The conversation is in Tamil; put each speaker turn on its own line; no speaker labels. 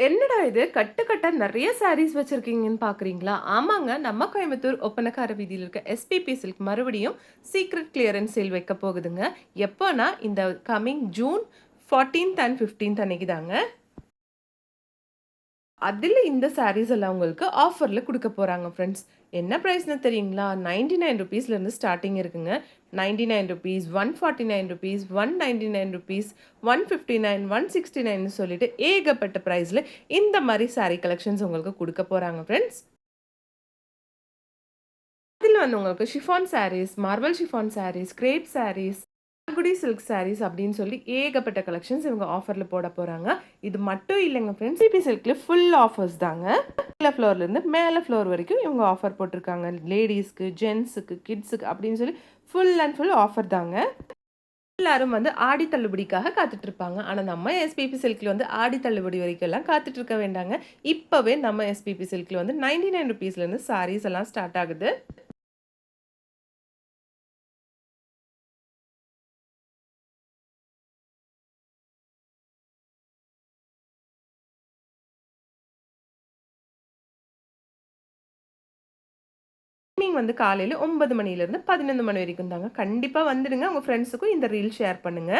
என்னடா இது கட்டு கட்டா நெறைய சாரீஸ் வச்சிருக்கீங்கன்னு பார்க்குறீங்களா? ஆமாங்க. நம்ம கோயம்புத்தூர் ஒப்பனக்கார வீதியில இருக்க எஸ்பிபி சில்க் மறுபடியும் சீக்ரெட் கிளியரன்ஸ் சேல் வைக்க போகுதுங்க. எப்போனா இந்த கம்மிங் ஜூன் 14த் அண்ட் 15த் அன்னைக்கு தாங்க. அதில இந்த சாரீஸ் எல்லாம் உங்களுக்கு ஆஃபர்ல குடுக்க போறாங்க ஃப்ரெண்ட்ஸ். என்ன பிரைஸ்ன்னு தெரியுங்களா? ₹99 இருந்து ஸ்டார்ட்டிங் இருக்குங்க. ₹99, ₹149, ₹199, 159, 169ன்னு சொல்லிட்டு ஏகப்பட்ட பிரைஸ்ல இந்த மாரி சாரி கலெக்ஷன்ஸ் உங்களுக்கு குடுக்க போறாங்க ஃப்ரெண்ட்ஸ். இதில வந்து உங்களுக்கு chiffon sarees, marble chiffon sarees, crepe sarees, குடி சில்க் சாரீஸ் அப்படின்னு சொல்லி ஏகப்பட்ட கலெக்ஷன்ஸ் இவங்க ஆஃபர்ல போட போறாங்க. இது மட்டும் இல்லங்க ஃப்ரெண்ட்ஸ். சிபி சில்க்ல ஃபுல் ஆஃபர்ஸ் தாங்க. கீழ ஃப்ளோர்லேருந்து மேல ஃப்ளோர் வரைக்கும் இவங்க ஆஃபர் போட்டிருக்காங்க. லேடீஸ்க்கு, ஜென்ட்ஸுக்கு, கிட்ஸுக்கு அப்படின்னு சொல்லி ஃபுல் அண்ட் ஃபுல் ஆஃபர் தாங்க. எல்லாரும் வந்து ஆடி தள்ளுபடிக்காக காத்துட்டு இருப்பாங்க. ஆனா நம்ம எஸ்பிபி சில்க்ல வந்து ஆடி தள்ளுபடி வரைக்கும்லாம் காத்துட்டு இருக்க வேண்டாங்க. இப்பவே நம்ம எஸ்பிபி சில்க்ல வந்து ₹99லேருந்து சாரீஸ் எல்லாம் ஸ்டார்ட் ஆகுது. டைமிங் வந்து காலையில 9 மணிலேருந்து 11 மணி வரைக்கும் தாங்க. கண்டிப்பா வந்துடுங்க. உங்க ஃப்ரெண்ட்ஸுக்கும் இந்த ரீல் ஷேர் பண்ணுங்க.